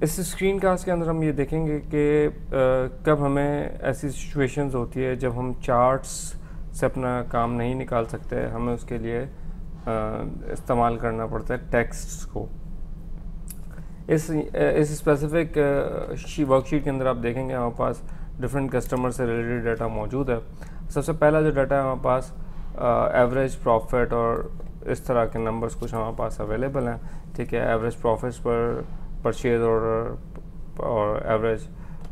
इस screen cast के अंदर हम ये देखेंगे कि कब हमें ऐसी सिचुएशंस होती है जब हम चार्ट्स से अपना काम नहीं निकाल सकते, हमें उसके लिए इस्तेमाल करना पड़ता है टेक्स्ट को। इस स्पेसिफिक वर्कशीट के अंदर आप देखेंगे हमारे पास डिफरेंट कस्टमर से रिलेटेड डाटा मौजूद है। सबसे पहला जो डाटा है हमारे पास एवरेज प्रॉफिट और इस तरह के नंबर्स कुछ हमारे पास अवेलेबल हैं, ठीक है। एवरेज प्रॉफिट्स पर परचेज ऑर्डर और average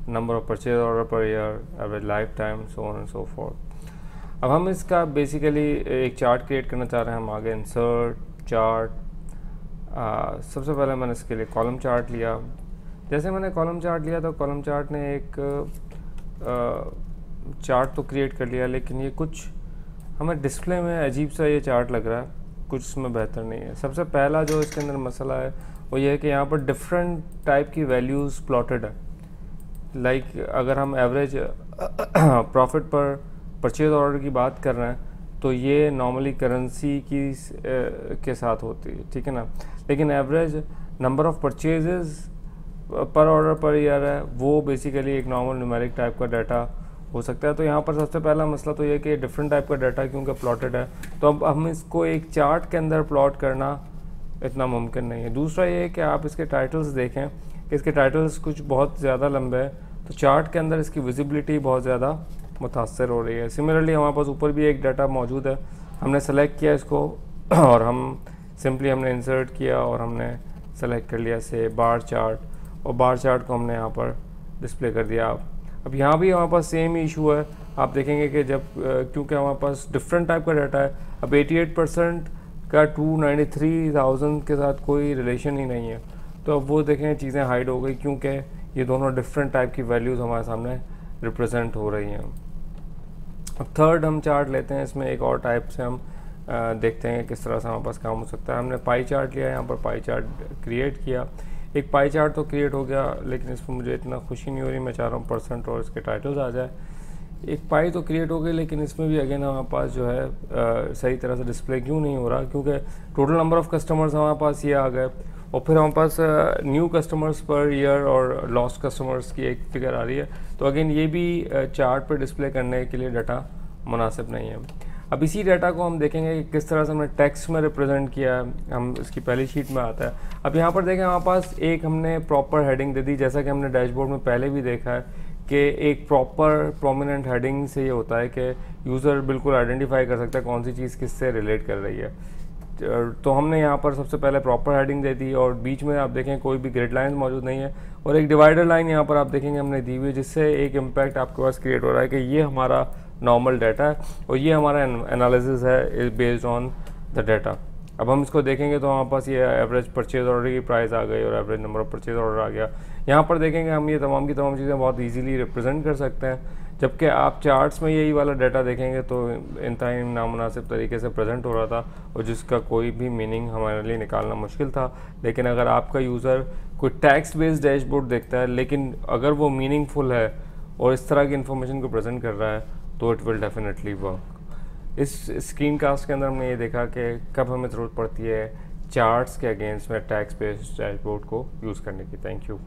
number of purchase order per year, average life time, so on and so fourth. अब हम इसका बेसिकली एक चार्ट क्रिएट करना चाह रहे हैं। हम आगे इंसर्ट चार्ट, सबसे पहले मैंने इसके लिए कॉलम चार्ट लिया। जैसे मैंने कॉलम चार्ट लिया तो कॉलम चार्ट ने एक चार्ट तो क्रिएट कर लिया, लेकिन ये कुछ हमें डिस्प्ले में अजीब सा ये चार्ट लग रहा है, कुछ इसमें बेहतर नहीं है। सबसे पहला जो इसके अंदर मसला है वो ये है कि यहाँ पर डिफरेंट टाइप की वैल्यूज़ प्लॉटेड है। लाइक अगर हम एवरेज प्रॉफिट पर परचेज ऑर्डर की बात कर रहे हैं तो ये नॉर्मली करेंसी की के साथ होती है, ठीक है ना। लेकिन एवरेज नंबर ऑफ परचेजेस पर ऑर्डर पर ईयर है, वो बेसिकली एक नॉर्मल न्यूमेरिक टाइप का डाटा हो सकता है। तो यहाँ पर सबसे पहला मसला तो ये कि डिफरेंट टाइप का डाटा क्योंकि प्लॉटेड है, तो अब हम इसको एक चार्ट के अंदर प्लॉट करना इतना मुमकिन नहीं है। दूसरा ये है कि आप इसके टाइटल्स देखें कि इसके टाइटल्स कुछ बहुत ज़्यादा लंबे हैं, तो चार्ट के अंदर इसकी विजिबिलिटी बहुत ज़्यादा मुतासर हो रही है। सिमिलरली हमारे पास ऊपर भी एक डाटा मौजूद है, हमने सेलेक्ट किया इसको और हम सिंपली हमने इंसर्ट किया और हमने सेलेक्ट कर लिया से बार चार्ट, और बार चार्ट को हमने यहाँ पर डिस्प्ले कर दिया। अब यहाँ भी हमारे पास सेम इशू है। आप देखेंगे कि जब क्योंकि हमारे पास डिफरेंट टाइप का डाटा है, अब 88% का 293,000 के साथ कोई रिलेशन ही नहीं है, तो अब वो देखें चीज़ें हाइड हो गई क्योंकि ये दोनों डिफरेंट टाइप की वैल्यूज़ हमारे सामने रिप्रेजेंट हो रही हैं। अब थर्ड हम चार्ट लेते हैं, इसमें एक और टाइप से हम देखते हैं किस तरह से हमारे पास काम हो सकता है। हमने पाई चार्ट लिया, यहाँ पर पाई चार्ट क्रिएट किया। एक पाई चार्ट तो क्रिएट हो गया, लेकिन इसमें मुझे इतना खुशी नहीं हो रही, मैं चाह रहा हूँ परसेंट और इसके टाइटल्स आ जाए। एक पाई तो क्रिएट हो गई, लेकिन इसमें भी अगेन हमारे पास जो है सही तरह से डिस्प्ले क्यों नहीं हो रहा, क्योंकि टोटल नंबर ऑफ़ कस्टमर्स हमारे पास ये आ गए और फिर हमारे पास न्यू कस्टमर्स पर ईयर और लॉस्ट कस्टमर्स की एक फिगर आ रही है। तो अगेन ये भी चार्ट पर डिस्प्ले करने के लिए डाटा मुनासिब नहीं है। अब इसी डाटा को हम देखेंगे कि किस तरह से हमने टेक्स्ट में रिप्रेजेंट किया है, हम इसकी पहली शीट में आता है। अब यहाँ पर देखें हमारे पास एक हमने प्रॉपर हेडिंग दे दी, जैसा कि हमने डैशबोर्ड में पहले भी देखा है कि एक प्रॉपर प्रोमिनेंट हेडिंग से ये होता है कि यूज़र बिल्कुल आइडेंटिफाई कर सकता है कौन सी चीज़ किससे रिलेट कर रही है। तो हमने यहाँ पर सबसे पहले प्रॉपर हेडिंग दे दी और बीच में आप देखें कोई भी ग्रिड लाइन मौजूद नहीं है और एक डिवाइडर लाइन यहाँ पर आप देखेंगे हमने दी हुई है, जिससे एक इम्पैक्ट आपके पास क्रिएट हो रहा है कि ये हमारा नॉर्मल डाटा है और ये हमारा एनालिसिस है बेस्ड ऑन द डाटा। अब हम इसको देखेंगे तो हमारे पास ये एवरेज परचेज ऑर्डर की प्राइस आ गई और average number of purchase order आ गया। यहाँ पर देखेंगे हम ये तमाम की तमाम चीज़ें बहुत इजीली रिप्रेजेंट कर सकते हैं, जबकि आप चार्ट्स में यही वाला डाटा देखेंगे तो इंतहाई नामुनासिब तरीके से प्रेजेंट हो रहा था और जिसका कोई भी मीनिंग हमारे लिए निकालना मुश्किल था। लेकिन अगर आपका यूज़र कोई टेक्स्ट बेस्ड डैशबोर्ड देखता है, लेकिन अगर वो मीनिंगफुल है और इस तरह की इन्फॉर्मेशन को प्रेजेंट कर रहा है, तो इट विल डेफिनेटली वर्क। इस स्क्रीन कास्ट के अंदर हमने ये देखा कि कब हमें ज़रूरत पड़ती है चार्ट्स के अगेंस्ट में टेक्स्ट बेस्ड डैशबोर्ड को यूज़ करने की। Thank you.